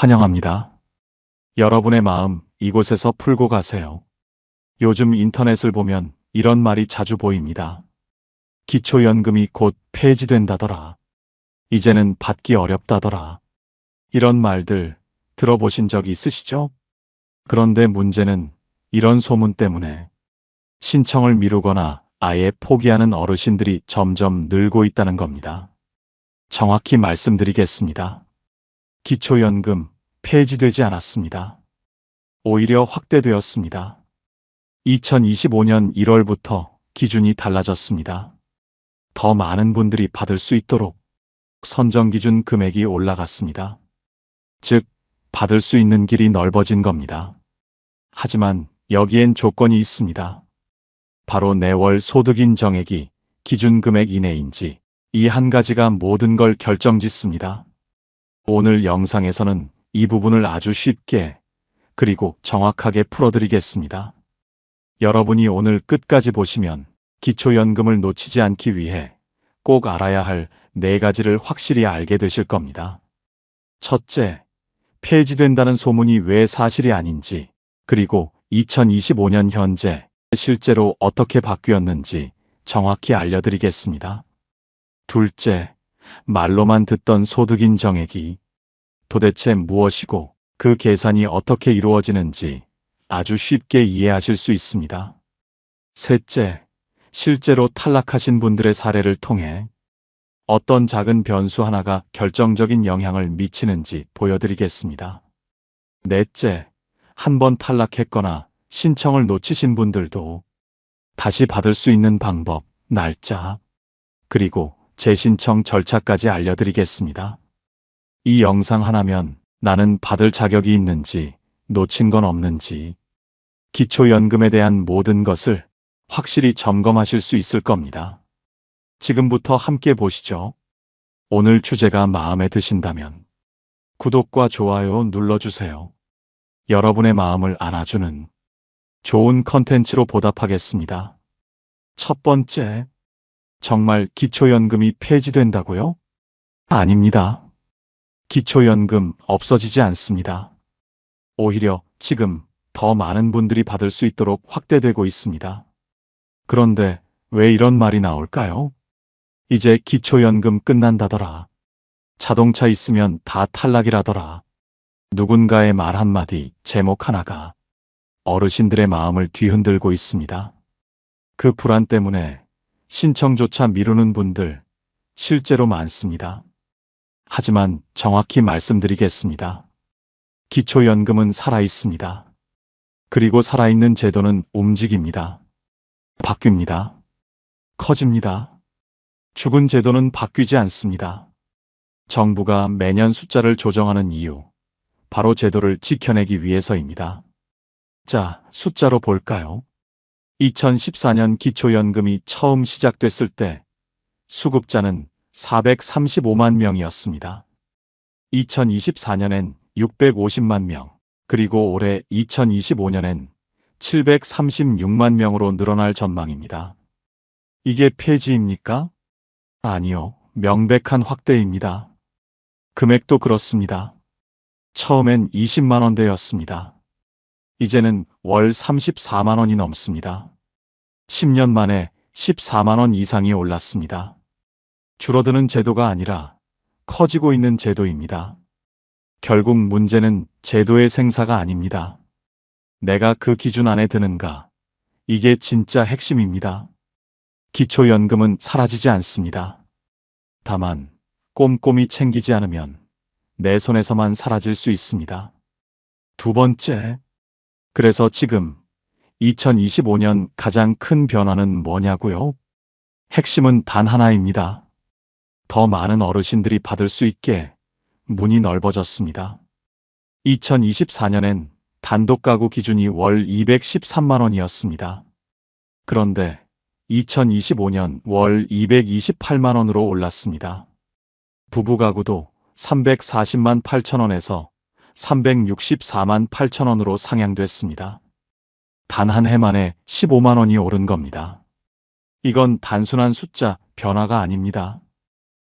환영합니다. 여러분의 마음 이곳에서 풀고 가세요. 요즘 인터넷을 보면 이런 말이 자주 보입니다. 기초연금이 곧 폐지된다더라. 이제는 받기 어렵다더라. 이런 말들 들어보신 적 있으시죠? 그런데 문제는 이런 소문 때문에 신청을 미루거나 아예 포기하는 어르신들이 점점 늘고 있다는 겁니다. 정확히 말씀드리겠습니다. 기초연금 폐지되지 않았습니다. 오히려 확대되었습니다. 2025년 1월부터 기준이 달라졌습니다. 더 많은 분들이 받을 수 있도록 선정기준 금액이 올라갔습니다. 즉, 받을 수 있는 길이 넓어진 겁니다. 하지만 여기엔 조건이 있습니다. 바로 내 월 소득 인정액이 기준 금액 이내인지 이 한 가지가 모든 걸 결정짓습니다. 오늘 영상에서는 이 부분을 아주 쉽게 그리고 정확하게 풀어드리겠습니다. 여러분이 오늘 끝까지 보시면 기초연금을 놓치지 않기 위해 꼭 알아야 할 4가지를 확실히 알게 되실 겁니다. 첫째, 폐지된다는 소문이 왜 사실이 아닌지, 그리고 2025년 현재 실제로 어떻게 바뀌었는지 정확히 알려드리겠습니다. 둘째, 말로만 듣던 소득 인정액이 도대체 무엇이고 그 계산이 어떻게 이루어지는지 아주 쉽게 이해하실 수 있습니다. 셋째, 실제로 탈락하신 분들의 사례를 통해 어떤 작은 변수 하나가 결정적인 영향을 미치는지 보여드리겠습니다. 넷째, 한번 탈락했거나 신청을 놓치신 분들도 다시 받을 수 있는 방법, 날짜, 그리고 재신청 절차까지 알려드리겠습니다. 이 영상 하나면 나는 받을 자격이 있는지, 놓친 건 없는지, 기초연금에 대한 모든 것을 확실히 점검하실 수 있을 겁니다. 지금부터 함께 보시죠. 오늘 주제가 마음에 드신다면 구독과 좋아요 눌러주세요. 여러분의 마음을 안아주는 좋은 컨텐츠로 보답하겠습니다. 첫 번째, 정말 기초연금이 폐지된다고요? 아닙니다. 기초연금 없어지지 않습니다. 오히려 지금 더 많은 분들이 받을 수 있도록 확대되고 있습니다. 그런데 왜 이런 말이 나올까요? 이제 기초연금 끝난다더라. 자동차 있으면 다 탈락이라더라. 누군가의 말 한마디, 제목 하나가 어르신들의 마음을 뒤흔들고 있습니다. 그 불안 때문에 신청조차 미루는 분들 실제로 많습니다. 하지만 정확히 말씀드리겠습니다. 기초연금은 살아있습니다. 그리고 살아있는 제도는 움직입니다. 바뀝니다. 커집니다. 죽은 제도는 바뀌지 않습니다. 정부가 매년 숫자를 조정하는 이유, 바로 제도를 지켜내기 위해서입니다. 자, 숫자로 볼까요? 2014년 기초연금이 처음 시작됐을 때 수급자는 435만 명이었습니다. 2024년엔 650만 명, 그리고 올해 2025년엔 736만 명으로 늘어날 전망입니다. 이게 폐지입니까? 아니요, 명백한 확대입니다. 금액도 그렇습니다. 처음엔 20만 원대였습니다. 이제는 월 34만 원이 넘습니다. 10년 만에 14만 원 이상이 올랐습니다. 줄어드는 제도가 아니라 커지고 있는 제도입니다. 결국 문제는 제도의 생사가 아닙니다. 내가 그 기준 안에 드는가? 이게 진짜 핵심입니다. 기초연금은 사라지지 않습니다. 다만 꼼꼼히 챙기지 않으면 내 손에서만 사라질 수 있습니다. 두 번째, 그래서 지금 2025년 가장 큰 변화는 뭐냐고요? 핵심은 단 하나입니다. 더 많은 어르신들이 받을 수 있게 문이 넓어졌습니다. 2024년엔 단독 가구 기준이 월 213만 원이었습니다. 그런데 2025년 월 228만 원으로 올랐습니다. 부부 가구도 340만 8천 원에서 364만 8천 원으로 상향됐습니다. 단 한 해 만에 15만 원이 오른 겁니다. 이건 단순한 숫자 변화가 아닙니다.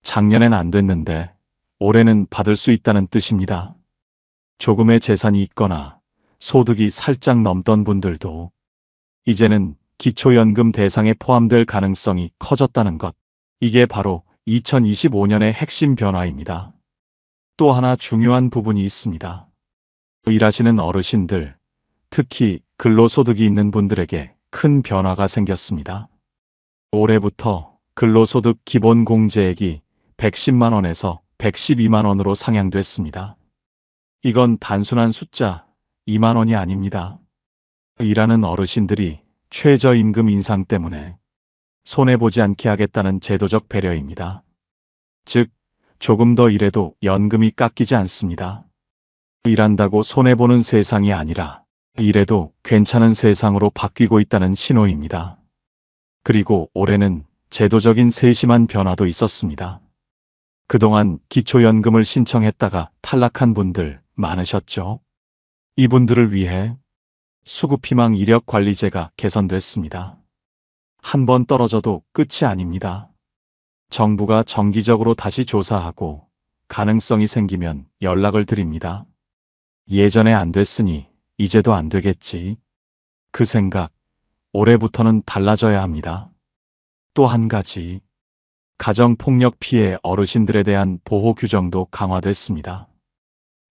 작년엔 안 됐는데 올해는 받을 수 있다는 뜻입니다. 조금의 재산이 있거나 소득이 살짝 넘던 분들도 이제는 기초연금 대상에 포함될 가능성이 커졌다는 것. 이게 바로 2025년의 핵심 변화입니다. 또 하나 중요한 부분이 있습니다. 일하시는 어르신들, 특히 근로소득이 있는 분들에게 큰 변화가 생겼습니다. 올해부터 근로소득 기본공제액이 110만 원에서 112만 원으로 상향됐습니다. 이건 단순한 숫자 2만 원이 아닙니다. 일하는 어르신들이 최저임금 인상 때문에 손해보지 않게 하겠다는 제도적 배려입니다. 즉, 조금 더 일해도 연금이 깎이지 않습니다. 일한다고 손해보는 세상이 아니라 일해도 괜찮은 세상으로 바뀌고 있다는 신호입니다. 그리고 올해는 제도적인 세심한 변화도 있었습니다. 그동안 기초연금을 신청했다가 탈락한 분들 많으셨죠? 이분들을 위해 수급희망 이력관리제가 개선됐습니다. 한 번 떨어져도 끝이 아닙니다. 정부가 정기적으로 다시 조사하고 가능성이 생기면 연락을 드립니다. 예전에 안 됐으니 이제도 안 되겠지. 그 생각, 올해부터는 달라져야 합니다. 또 한 가지, 가정폭력 피해 어르신들에 대한 보호 규정도 강화됐습니다.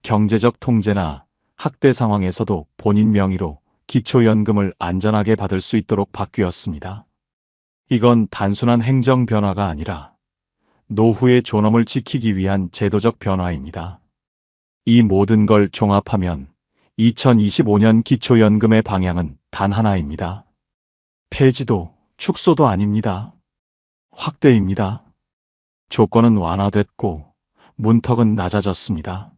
경제적 통제나 학대 상황에서도 본인 명의로 기초연금을 안전하게 받을 수 있도록 바뀌었습니다. 이건 단순한 행정 변화가 아니라 노후의 존엄을 지키기 위한 제도적 변화입니다. 이 모든 걸 종합하면 2025년 기초연금의 방향은 단 하나입니다. 폐지도 축소도 아닙니다. 확대입니다. 조건은 완화됐고 문턱은 낮아졌습니다.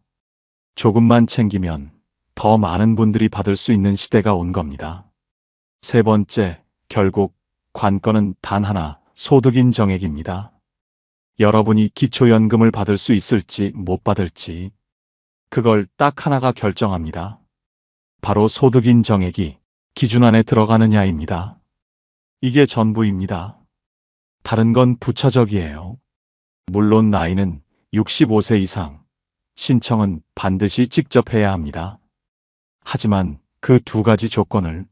조금만 챙기면 더 많은 분들이 받을 수 있는 시대가 온 겁니다. 세 번째, 결국 관건은 단 하나, 소득 인정액입니다. 여러분이 기초연금을 받을 수 있을지 못 받을지 그걸 딱 하나가 결정합니다. 바로 소득 인정액이 기준 안에 들어가느냐입니다. 이게 전부입니다. 다른 건 부차적이에요. 물론 나이는 65세 이상, 신청은 반드시 직접 해야 합니다. 하지만 그 두 가지 조건을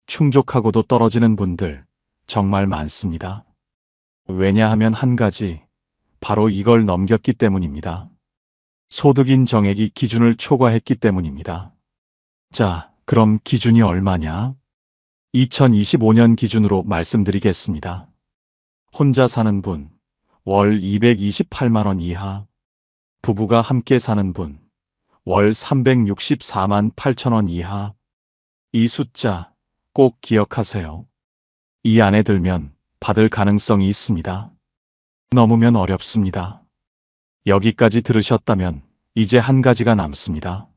충족하고도 떨어지는 분들 정말 많습니다. 왜냐하면 한 가지, 바로 이걸 넘겼기 때문입니다. 소득 인정액이 기준을 초과했기 때문입니다. 자, 그럼 기준이 얼마냐? 2025년 기준으로 말씀드리겠습니다. 혼자 사는 분, 월 228만 원 이하. 부부가 함께 사는 분, 월 364만 8천 원 이하. 이 숫자 꼭 기억하세요. 이 안에 들면 받을 가능성이 있습니다. 넘으면 어렵습니다. 여기까지 들으셨다면 이제 한 가지가 남습니다.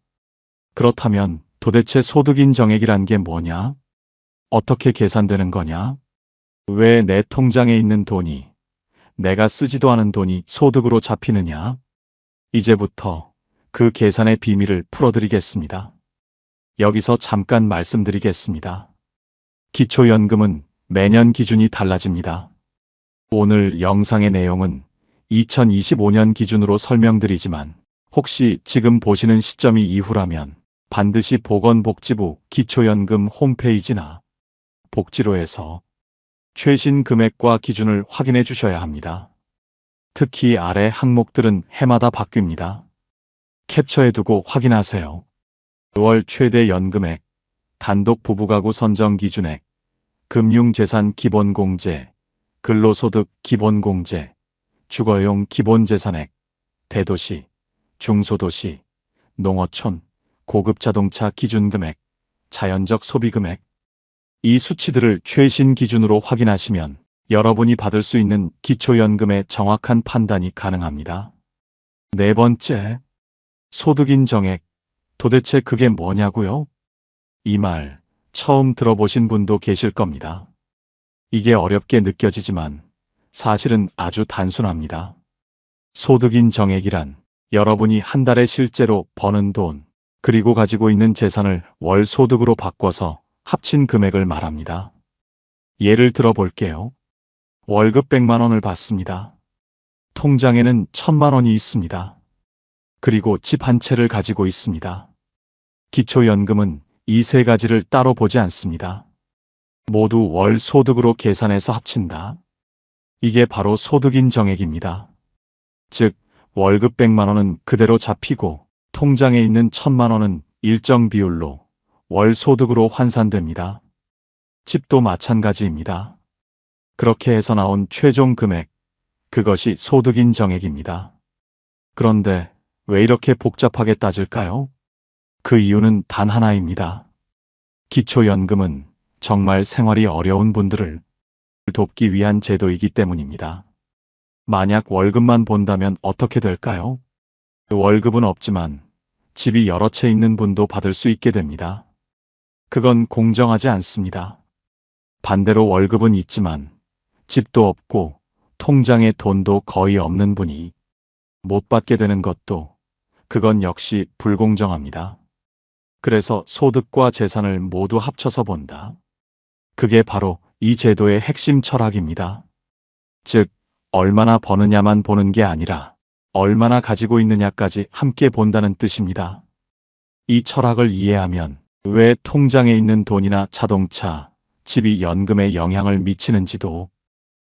그렇다면 도대체 소득 인정액이란 게 뭐냐? 어떻게 계산되는 거냐? 왜 내 통장에 있는 돈이, 내가 쓰지도 않은 돈이 소득으로 잡히느냐? 이제부터 그 계산의 비밀을 풀어드리겠습니다. 여기서 잠깐 말씀드리겠습니다. 기초연금은 매년 기준이 달라집니다. 오늘 영상의 내용은 2025년 기준으로 설명드리지만 혹시 지금 보시는 시점이 이후라면 반드시 보건복지부 기초연금 홈페이지나 복지로에서 최신 금액과 기준을 확인해 주셔야 합니다. 특히 아래 항목들은 해마다 바뀝니다. 캡처해두고 확인하세요. 월 최대 연금액, 단독 부부가구 선정 기준액, 금융재산 기본공제, 근로소득 기본공제, 주거용 기본재산액, 대도시, 중소도시, 농어촌, 고급자동차 기준금액, 자연적 소비금액. 이 수치들을 최신 기준으로 확인하시면 여러분이 받을 수 있는 기초연금의 정확한 판단이 가능합니다. 네 번째, 소득 인정액. 도대체 그게 뭐냐고요? 이 말 처음 들어보신 분도 계실 겁니다. 이게 어렵게 느껴지지만 사실은 아주 단순합니다. 소득 인정액이란 여러분이 한 달에 실제로 버는 돈, 그리고 가지고 있는 재산을 월 소득으로 바꿔서 합친 금액을 말합니다. 예를 들어 볼게요. 월급 100만 원을 받습니다. 통장에는 1000만 원이 있습니다. 그리고 집 한 채를 가지고 있습니다. 기초연금은 이 세 가지를 따로 보지 않습니다. 모두 월 소득으로 계산해서 합친다. 이게 바로 소득인정액입니다. 즉, 월급 100만 원은 그대로 잡히고 통장에 있는 1000만 원은 일정 비율로 월 소득으로 환산됩니다. 집도 마찬가지입니다. 그렇게 해서 나온 최종 금액, 그것이 소득인정액입니다. 그런데 왜 이렇게 복잡하게 따질까요? 그 이유는 단 하나입니다. 기초연금은 정말 생활이 어려운 분들을 돕기 위한 제도이기 때문입니다. 만약 월급만 본다면 어떻게 될까요? 월급은 없지만 집이 여러 채 있는 분도 받을 수 있게 됩니다. 그건 공정하지 않습니다. 반대로 월급은 있지만 집도 없고 통장에 돈도 거의 없는 분이 못 받게 되는 것도 그건 역시 불공정합니다. 그래서 소득과 재산을 모두 합쳐서 본다. 그게 바로 이 제도의 핵심 철학입니다. 즉, 얼마나 버느냐만 보는 게 아니라 얼마나 가지고 있느냐까지 함께 본다는 뜻입니다. 이 철학을 이해하면 왜 통장에 있는 돈이나 자동차, 집이 연금에 영향을 미치는지도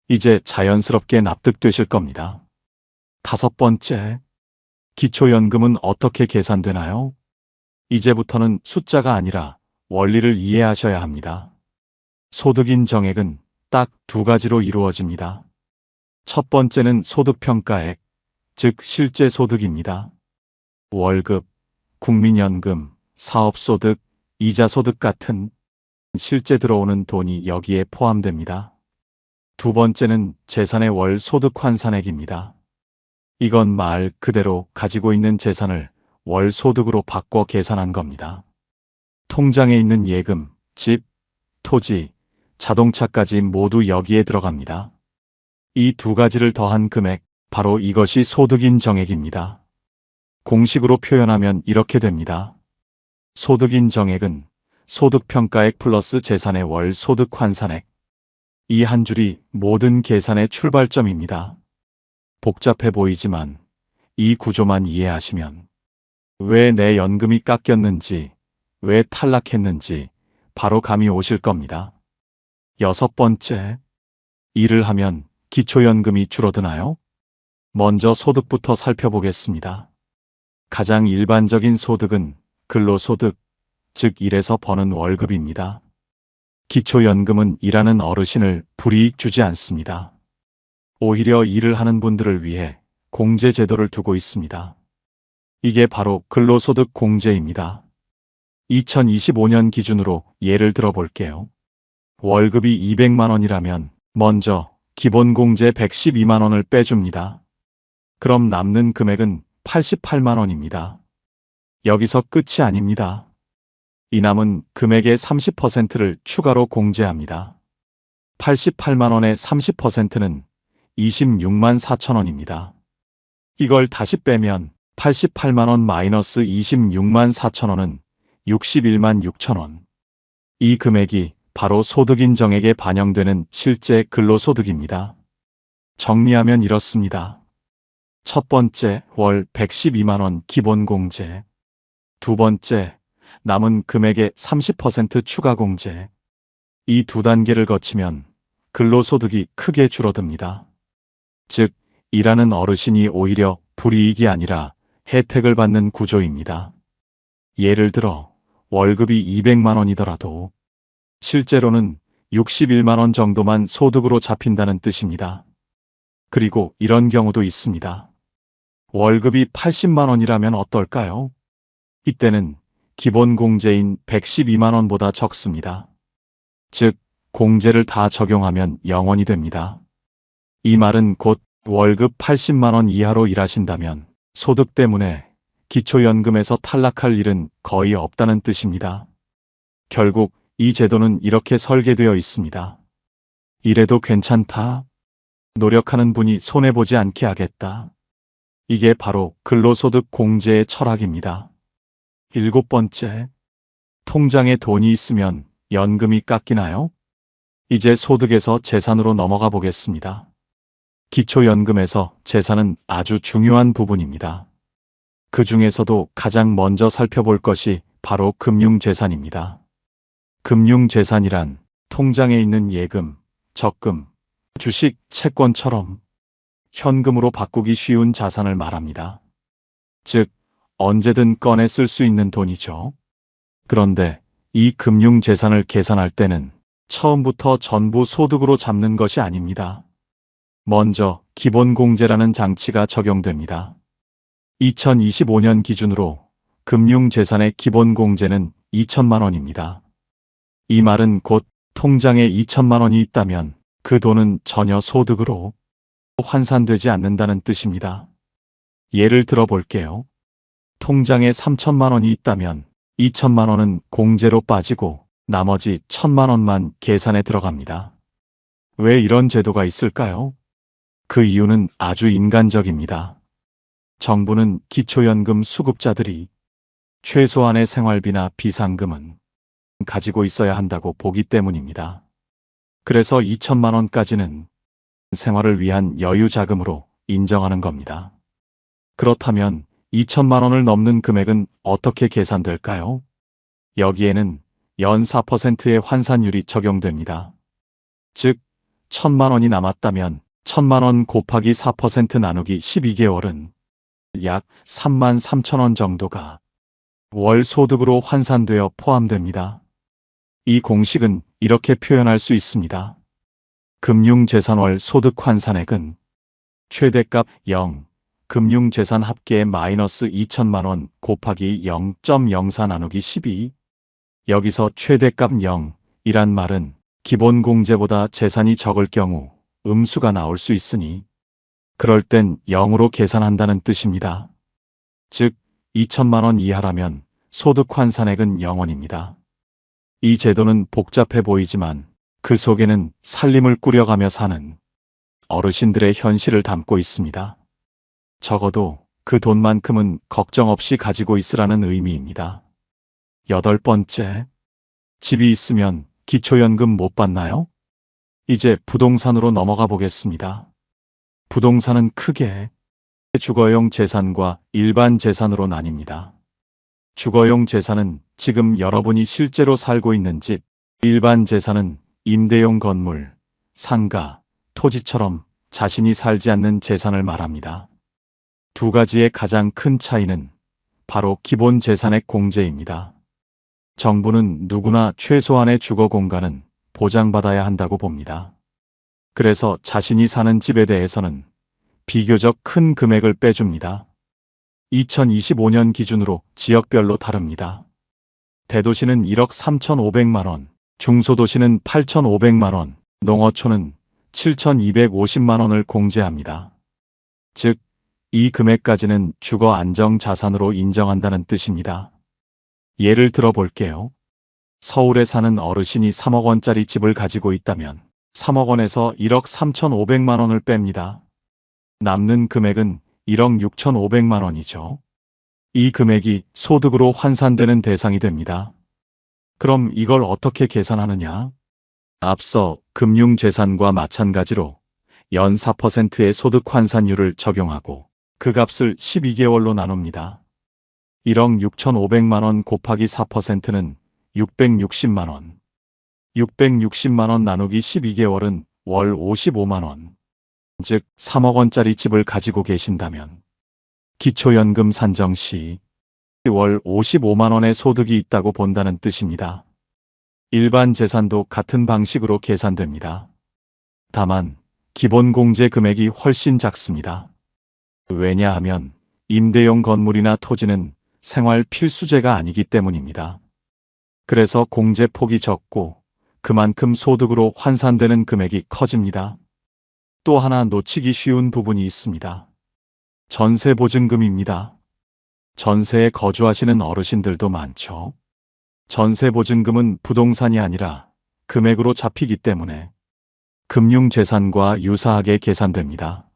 이제 자연스럽게 납득되실 겁니다. 5번째, 기초연금은 어떻게 계산되나요? 이제부터는 숫자가 아니라 원리를 이해하셔야 합니다. 소득인정액은 딱 두 가지로 이루어집니다. 첫 번째는 소득평가액, 즉 실제 소득입니다. 월급, 국민연금, 사업소득, 이자소득 같은 실제 들어오는 돈이 여기에 포함됩니다. 두 번째는 재산의 월 소득 환산액입니다. 이건 말 그대로 가지고 있는 재산을 월 소득으로 바꿔 계산한 겁니다. 통장에 있는 예금, 집, 토지, 자동차까지 모두 여기에 들어갑니다. 이 두 가지를 더한 금액, 바로 이것이 소득인정액입니다. 공식으로 표현하면 이렇게 됩니다. 소득인정액은 소득평가액 플러스 재산의 월 소득 환산액. 이 한 줄이 모든 계산의 출발점입니다. 복잡해 보이지만 이 구조만 이해하시면 왜 내 연금이 깎였는지, 왜 탈락했는지 바로 감이 오실 겁니다. 6번째, 일을 하면 기초연금이 줄어드나요? 먼저 소득부터 살펴보겠습니다. 가장 일반적인 소득은 근로소득, 즉 일에서 버는 월급입니다. 기초연금은 일하는 어르신을 불이익 주지 않습니다. 오히려 일을 하는 분들을 위해 공제 제도를 두고 있습니다. 이게 바로 근로소득 공제입니다. 2025년 기준으로 예를 들어 볼게요. 월급이 200만 원이라면 먼저 기본공제 112만 원을 빼줍니다. 그럼 남는 금액은 88만 원입니다. 여기서 끝이 아닙니다. 이 남은 금액의 30%를 추가로 공제합니다. 88만 원의 30%는 26만 4천 원입니다. 이걸 다시 빼면 88만 원 마이너스 26만 4천 원은 61만 6천 원. 이 금액이 바로 소득인정액에 반영되는 실제 근로소득입니다. 정리하면 이렇습니다. 첫 번째, 월 112만 원 기본공제. 두 번째, 남은 금액의 30% 추가 공제. 이 두 단계를 거치면 근로소득이 크게 줄어듭니다. 즉, 일하는 어르신이 오히려 불이익이 아니라 혜택을 받는 구조입니다. 예를 들어 월급이 200만 원이더라도 실제로는 61만 원 정도만 소득으로 잡힌다는 뜻입니다. 그리고 이런 경우도 있습니다. 월급이 80만 원이라면 어떨까요? 이때는 기본 공제인 112만 원보다 적습니다. 즉, 공제를 다 적용하면 0원이 됩니다. 이 말은 곧 월급 80만 원 이하로 일하신다면 소득 때문에 기초연금에서 탈락할 일은 거의 없다는 뜻입니다. 결국 이 제도는 이렇게 설계되어 있습니다. 이래도 괜찮다. 노력하는 분이 손해보지 않게 하겠다. 이게 바로 근로소득 공제의 철학입니다. 7번째, 통장에 돈이 있으면 연금이 깎이나요? 이제 소득에서 재산으로 넘어가 보겠습니다. 기초연금에서 재산은 아주 중요한 부분입니다. 그 중에서도 가장 먼저 살펴볼 것이 바로 금융재산입니다. 금융재산이란 통장에 있는 예금, 적금, 주식, 채권처럼 현금으로 바꾸기 쉬운 자산을 말합니다. 즉, 언제든 꺼내 쓸 수 있는 돈이죠. 그런데 이 금융재산을 계산할 때는 처음부터 전부 소득으로 잡는 것이 아닙니다. 먼저 기본공제라는 장치가 적용됩니다. 2025년 기준으로 금융재산의 기본공제는 2천만 원입니다. 이 말은 곧 통장에 2천만 원이 있다면 그 돈은 전혀 소득으로 환산되지 않는다는 뜻입니다. 예를 들어 볼게요. 통장에 3천만 원이 있다면 2천만 원은 공제로 빠지고 나머지 1천만 원만 계산에 들어갑니다. 왜 이런 제도가 있을까요? 그 이유는 아주 인간적입니다. 정부는 기초연금 수급자들이 최소한의 생활비나 비상금은 가지고 있어야 한다고 보기 때문입니다. 그래서 2천만 원까지는 생활을 위한 여유 자금으로 인정하는 겁니다. 그렇다면 2천만 원을 넘는 금액은 어떻게 계산될까요? 여기에는 연 4%의 환산율이 적용됩니다. 즉, 1천만 원이 남았다면 1천만 원 곱하기 4% 나누기 12개월은 약 3만 3천 원 정도가 월 소득으로 환산되어 포함됩니다. 이 공식은 이렇게 표현할 수 있습니다. 금융재산월 소득 환산액은 최대값 0, 금융재산 합계의 마이너스 2천만 원 곱하기 0.04 나누기 12. 여기서 최대값 0이란 말은 기본공제보다 재산이 적을 경우 음수가 나올 수 있으니 그럴 땐 0으로 계산한다는 뜻입니다. 즉, 2천만 원 이하라면 소득 환산액은 0원입니다. 이 제도는 복잡해 보이지만 그 속에는 살림을 꾸려가며 사는 어르신들의 현실을 담고 있습니다. 적어도 그 돈만큼은 걱정 없이 가지고 있으라는 의미입니다. 8번째, 집이 있으면 기초연금 못 받나요? 이제 부동산으로 넘어가 보겠습니다. 부동산은 크게 주거용 재산과 일반 재산으로 나뉩니다. 주거용 재산은 지금 여러분이 실제로 살고 있는 집, 일반 재산은 임대용 건물, 상가, 토지처럼 자신이 살지 않는 재산을 말합니다. 두 가지의 가장 큰 차이는 바로 기본 재산의 공제입니다. 정부는 누구나 최소한의 주거 공간은 보장받아야 한다고 봅니다. 그래서 자신이 사는 집에 대해서는 비교적 큰 금액을 빼줍니다. 2025년 기준으로 지역별로 다릅니다. 대도시는 1억 3,500만 원, 중소도시는 8,500만 원, 농어촌은 7,250만 원을 공제합니다. 즉, 이 금액까지는 주거 안정 자산으로 인정한다는 뜻입니다. 예를 들어 볼게요. 서울에 사는 어르신이 3억 원짜리 집을 가지고 있다면 3억 원에서 1억 3,500만 원을 뺍니다. 남는 금액은 1억 6,500만 원이죠. 이 금액이 소득으로 환산되는 대상이 됩니다. 그럼 이걸 어떻게 계산하느냐? 앞서 금융재산과 마찬가지로 연 4%의 소득 환산율을 적용하고 그 값을 12개월로 나눕니다. 1억 6,500만 원 곱하기 4%는 660만 원. 660만 원 나누기 12개월은 월 55만 원. 즉 3억 원짜리 집을 가지고 계신다면 기초연금 산정 시 월 55만 원의 소득이 있다고 본다는 뜻입니다. 일반 재산도 같은 방식으로 계산됩니다. 다만 기본공제 금액이 훨씬 작습니다. 왜냐하면 임대용 건물이나 토지는 생활 필수재가 아니기 때문입니다. 그래서 공제 폭이 적고 그만큼 소득으로 환산되는 금액이 커집니다. 또 하나 놓치기 쉬운 부분이 있습니다. 전세보증금입니다. 전세에 거주하시는 어르신들도 많죠. 전세보증금은 부동산이 아니라 금액으로 잡히기 때문에 금융재산과 유사하게 계산됩니다.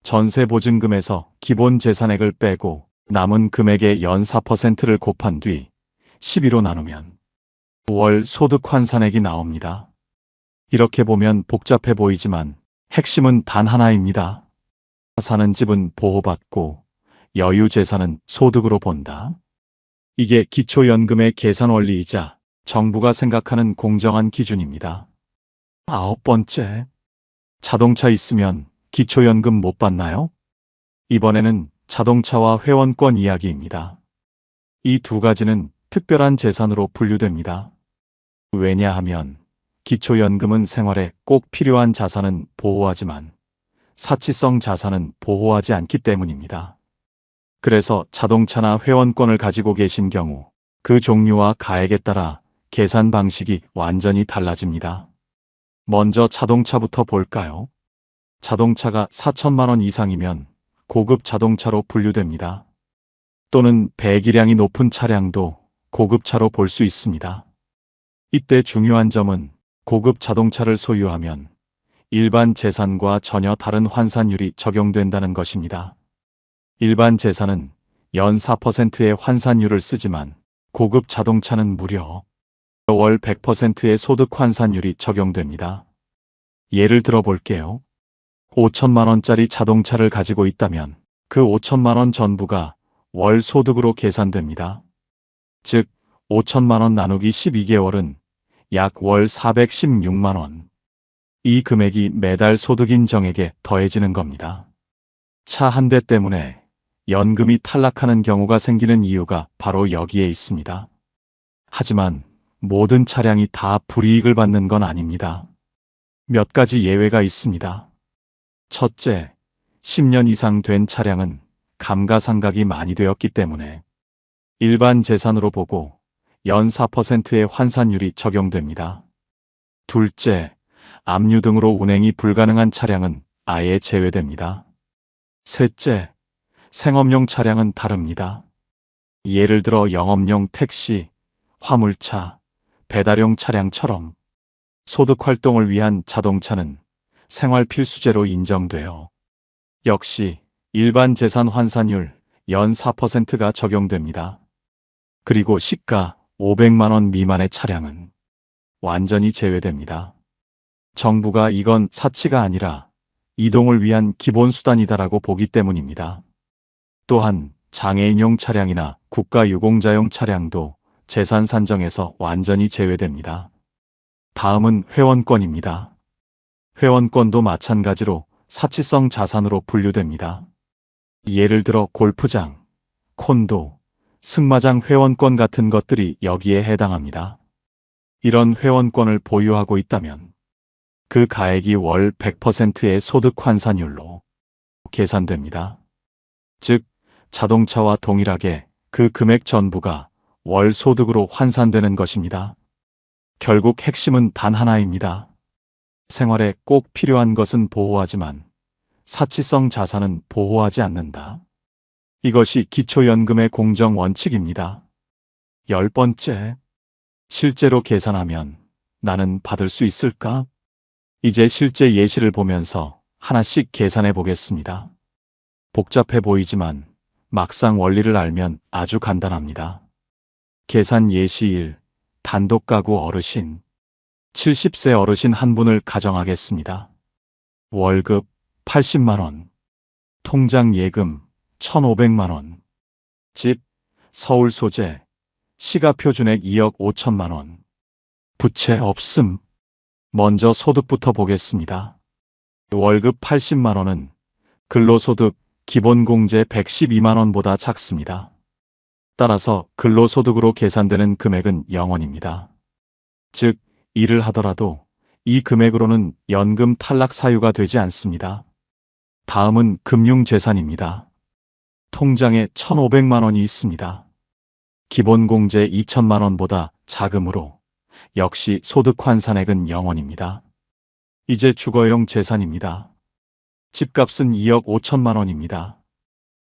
전세보증금에서 기본 재산액을 빼고 남은 금액의 연 4%를 곱한 뒤 12로 나누면 월 소득 환산액이 나옵니다. 이렇게 보면 복잡해 보이지만 핵심은 단 하나입니다. 사는 집은 보호받고 여유 재산은 소득으로 본다. 이게 기초연금의 계산 원리이자 정부가 생각하는 공정한 기준입니다. 9번째. 자동차 있으면 기초연금 못 받나요? 이번에는 자동차와 회원권 이야기입니다. 이 두 가지는 특별한 재산으로 분류됩니다. 왜냐하면 기초연금은 생활에 꼭 필요한 자산은 보호하지만 사치성 자산은 보호하지 않기 때문입니다. 그래서 자동차나 회원권을 가지고 계신 경우 그 종류와 가액에 따라 계산 방식이 완전히 달라집니다. 먼저 자동차부터 볼까요? 자동차가 4천만 원 이상이면 고급 자동차로 분류됩니다. 또는 배기량이 높은 차량도 고급차로 볼 수 있습니다. 이때 중요한 점은 고급 자동차를 소유하면 일반 재산과 전혀 다른 환산율이 적용된다는 것입니다. 일반 재산은 연 4%의 환산율을 쓰지만 고급 자동차는 무려 월 100%의 소득 환산율이 적용됩니다. 예를 들어 볼게요. 5천만 원짜리 자동차를 가지고 있다면 그 5천만 원 전부가 월 소득으로 계산됩니다. 즉 5천만 원 나누기 12개월은 약 월 416만 원. 이 금액이 매달 소득 인정액에 더해지는 겁니다. 차 한 대 때문에 연금이 탈락하는 경우가 생기는 이유가 바로 여기에 있습니다. 하지만 모든 차량이 다 불이익을 받는 건 아닙니다. 몇 가지 예외가 있습니다. 첫째, 10년 이상 된 차량은 감가상각이 많이 되었기 때문에 일반 재산으로 보고 연 4%의 환산율이 적용됩니다. 둘째, 압류 등으로 운행이 불가능한 차량은 아예 제외됩니다. 셋째, 생업용 차량은 다릅니다. 예를 들어 영업용 택시, 화물차, 배달용 차량처럼 소득 활동을 위한 자동차는 생활 필수재로 인정돼요. 역시 일반 재산 환산율 연 4%가 적용됩니다. 그리고 시가 500만 원 미만의 차량은 완전히 제외됩니다. 정부가 이건 사치가 아니라 이동을 위한 기본수단이다라고 보기 때문입니다. 또한 장애인용 차량이나 국가유공자용 차량도 재산 산정에서 완전히 제외됩니다. 다음은 회원권입니다. 회원권도 마찬가지로 사치성 자산으로 분류됩니다. 예를 들어 골프장, 콘도, 승마장 회원권 같은 것들이 여기에 해당합니다. 이런 회원권을 보유하고 있다면 그 가액이 월 100%의 소득 환산율로 계산됩니다. 즉, 자동차와 동일하게 그 금액 전부가 월 소득으로 환산되는 것입니다. 결국 핵심은 단 하나입니다. 생활에 꼭 필요한 것은 보호하지만 사치성 자산은 보호하지 않는다. 이것이 기초연금의 공정 원칙입니다. 10번째, 실제로 계산하면 나는 받을 수 있을까? 이제 실제 예시를 보면서 하나씩 계산해 보겠습니다. 복잡해 보이지만 막상 원리를 알면 아주 간단합니다. 계산 예시 1. 단독 가구 어르신. 70세 어르신 한 분을 가정하겠습니다. 월급 80만 원. 통장 예금 1,500만 원. 집, 서울 소재. 시가표 준액 2억 5천만 원. 부채 없음. 먼저 소득부터 보겠습니다. 월급 80만 원은 근로소득 기본공제 112만 원보다 작습니다. 따라서 근로소득으로 계산되는 금액은 0원입니다. 즉, 일을 하더라도 이 금액으로는 연금 탈락 사유가 되지 않습니다. 다음은 금융재산입니다. 통장에 1,500만 원이 있습니다. 기본공제 2천만 원보다 작으므로 역시 소득 환산액은 0원입니다. 이제 주거용 재산입니다. 집값은 2억 5천만 원입니다.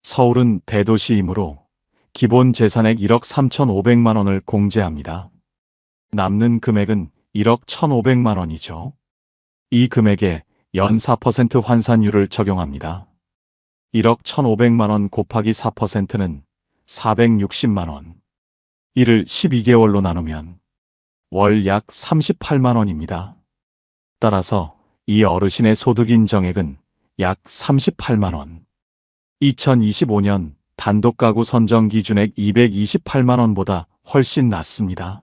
서울은 대도시이므로 기본 재산액 1억 3,500만 원을 공제합니다. 남는 금액은 1억 1,500만 원이죠. 이 금액에 연 4% 환산율을 적용합니다. 1억 1,500만 원 곱하기 4%는 460만 원. 이를 12개월로 나누면 월 약 38만 원입니다. 따라서 이 어르신의 소득 인정액은 약 38만 원. 2025년 단독 가구 선정 기준액 228만 원보다 훨씬 낮습니다.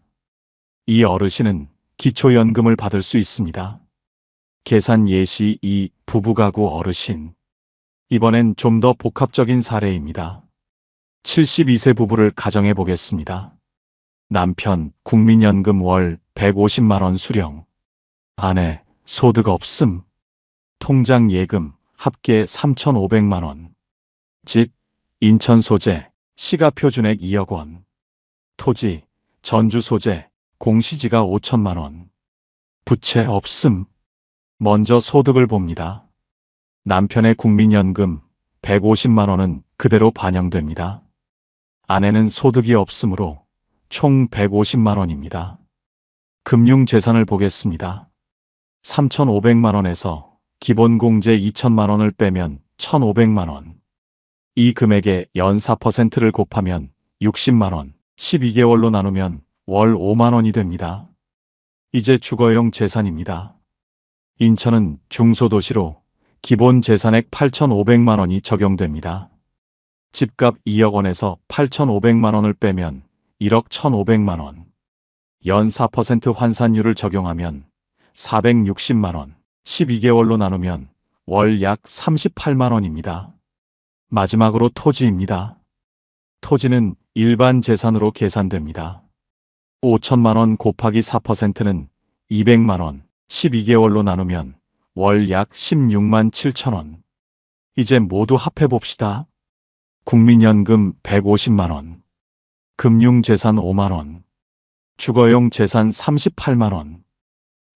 이 어르신은 기초연금을 받을 수 있습니다. 계산 예시 2. 부부가구 어르신. 이번엔 좀 더 복합적인 사례입니다. 72세 부부를 가정해 보겠습니다. 남편 국민연금 월 150만 원 수령. 아내 소득 없음. 통장 예금 합계 3,500만 원. 집 인천 소재, 시가 표준액 2억 원. 토지 전주 소재, 공시지가 5천만 원. 부채 없음. 먼저 소득을 봅니다. 남편의 국민연금 150만 원은 그대로 반영됩니다. 아내는 소득이 없으므로 총 150만 원입니다. 금융재산을 보겠습니다. 3,500만 원에서 기본공제 2천만 원을 빼면 1,500만 원. 이 금액에 연 4%를 곱하면 60만 원, 12개월로 나누면 월 5만 원이 됩니다. 이제 주거용 재산입니다. 인천은 중소도시로 기본 재산액 8,500만 원이 적용됩니다. 집값 2억 원에서 8,500만 원을 빼면 1억 1,500만 원. 연 4% 환산율을 적용하면 460만 원, 12개월로 나누면 월 약 38만 원입니다. 마지막으로 토지입니다. 토지는 일반 재산으로 계산됩니다. 5천만 원 곱하기 4%는 200만 원, 12개월로 나누면 월 약 16만 7천 원. 이제 모두 합해봅시다. 국민연금 150만 원, 금융재산 5만 원, 주거용 재산 38만 원,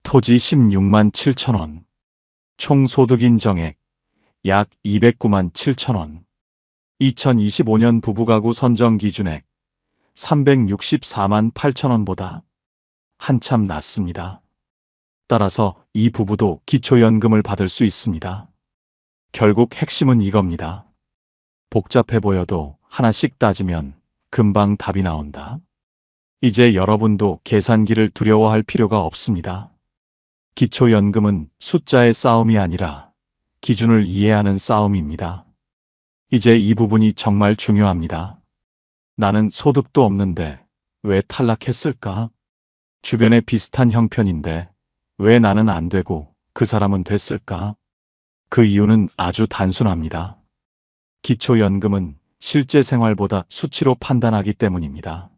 토지 16만 7천 원, 총 소득 인정액 약 209만 7천 원. 2025년 부부가구 선정 기준액 364만 8천 원보다 한참 낮습니다. 따라서 이 부부도 기초연금을 받을 수 있습니다. 결국 핵심은 이겁니다. 복잡해 보여도 하나씩 따지면 금방 답이 나온다. 이제 여러분도 계산기를 두려워할 필요가 없습니다. 기초연금은 숫자의 싸움이 아니라 기준을 이해하는 싸움입니다. 이제 이 부분이 정말 중요합니다. 나는 소득도 없는데 왜 탈락했을까? 주변에 비슷한 형편인데 왜 나는 안 되고 그 사람은 됐을까? 그 이유는 아주 단순합니다. 기초연금은 실제 생활보다 수치로 판단하기 때문입니다.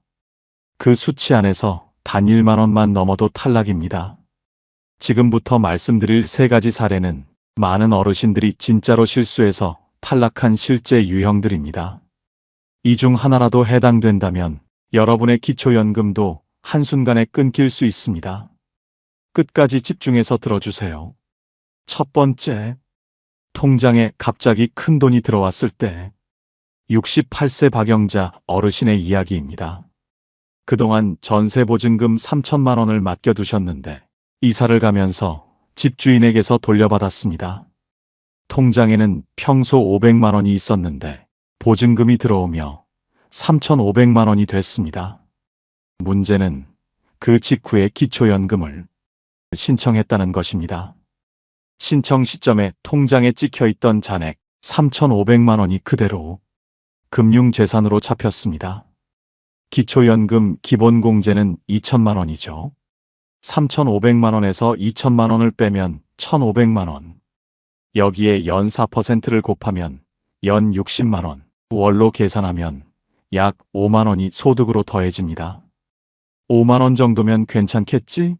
그 수치 안에서 단 1만 원만 넘어도 탈락입니다. 지금부터 말씀드릴 3가지 사례는 많은 어르신들이 진짜로 실수해서 탈락한 실제 유형들입니다. 이 중 하나라도 해당된다면 여러분의 기초연금도 한순간에 끊길 수 있습니다. 끝까지 집중해서 들어주세요. 첫 번째, 통장에 갑자기 큰 돈이 들어왔을 때. 68세 박영자 어르신의 이야기입니다. 그동안 전세보증금 3천만 원을 맡겨두셨는데 이사를 가면서 집주인에게서 돌려받았습니다. 통장에는 평소 500만 원이 있었는데 보증금이 들어오며 3,500만 원이 됐습니다. 문제는 그 직후에 기초연금을 신청했다는 것입니다. 신청 시점에 통장에 찍혀있던 잔액 3,500만 원이 그대로 금융재산으로 잡혔습니다. 기초연금 기본공제는 2천만 원이죠. 3,500만 원에서 2천만 원을 빼면 1,500만 원. 여기에 연 4%를 곱하면 연 60만 원, 월로 계산하면 약 5만 원이 소득으로 더해집니다. 5만 원 정도면 괜찮겠지?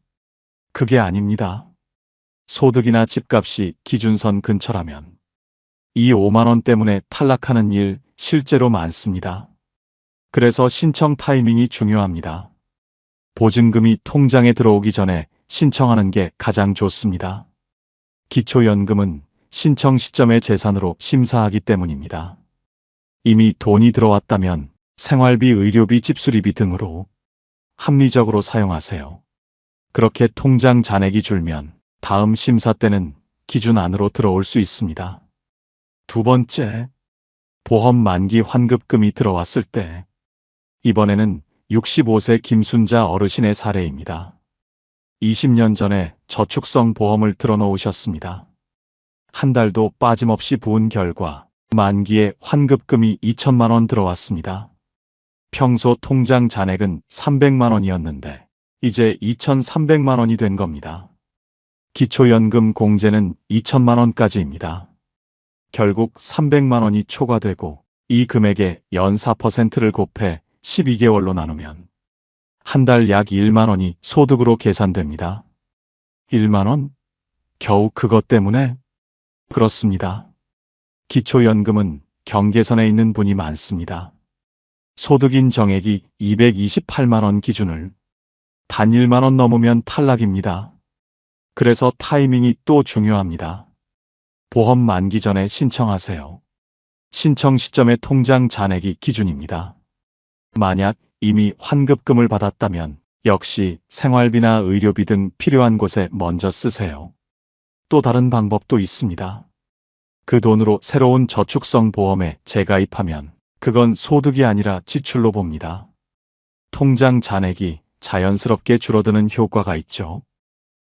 그게 아닙니다. 소득이나 집값이 기준선 근처라면 이 5만 원 때문에 탈락하는 일 실제로 많습니다. 그래서 신청 타이밍이 중요합니다. 보증금이 통장에 들어오기 전에 신청하는 게 가장 좋습니다. 기초연금은 신청 시점의 재산으로 심사하기 때문입니다. 이미 돈이 들어왔다면 생활비, 의료비, 집수리비 등으로 합리적으로 사용하세요. 그렇게 통장 잔액이 줄면 다음 심사 때는 기준 안으로 들어올 수 있습니다. 두 번째, 보험 만기 환급금이 들어왔을 때. 이번에는 65세 김순자 어르신의 사례입니다. 20년 전에 저축성 보험을 들어놓으셨습니다. 한 달도 빠짐없이 부은 결과 만기에 환급금이 2천만 원 들어왔습니다. 평소 통장 잔액은 300만 원이었는데 이제 2,300만 원이 된 겁니다. 기초연금 공제는 2천만 원까지입니다. 결국 300만 원이 초과되고 이 금액에 연 4%를 곱해 12개월로 나누면 한 달 약 1만 원이 소득으로 계산됩니다. 1만 원? 겨우 그것 때문에? 그렇습니다. 기초연금은 경계선에 있는 분이 많습니다. 소득인 정액이 228만 원 기준을 단 1만 원 넘으면 탈락입니다. 그래서 타이밍이 또 중요합니다. 보험 만기 전에 신청하세요. 신청 시점의 통장 잔액이 기준입니다. 만약 이미 환급금을 받았다면 역시 생활비나 의료비 등 필요한 곳에 먼저 쓰세요. 또 다른 방법도 있습니다. 그 돈으로 새로운 저축성 보험에 재가입하면 그건 소득이 아니라 지출로 봅니다. 통장 잔액이 자연스럽게 줄어드는 효과가 있죠.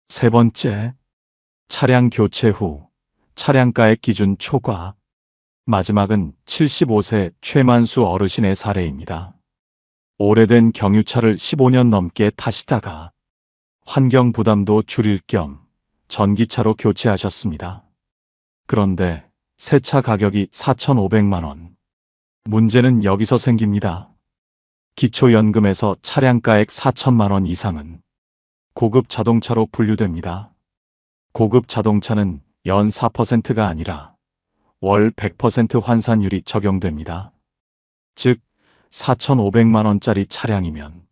세 번째, 차량 교체 후 차량가액 기준 초과. 마지막은 75세 최만수 어르신의 사례입니다. 오래된 경유차를 15년 넘게 타시다가 환경 부담도 줄일 겸 전기차로 교체하셨습니다. 그런데 새 차 가격이 4,500만 원. 문제는 여기서 생깁니다. 기초연금에서 차량가액 4천만 원 이상은 고급 자동차로 분류됩니다. 고급 자동차는 연 4%가 아니라 월 100% 환산율이 적용됩니다. 즉 4,500만 원짜리 차량이면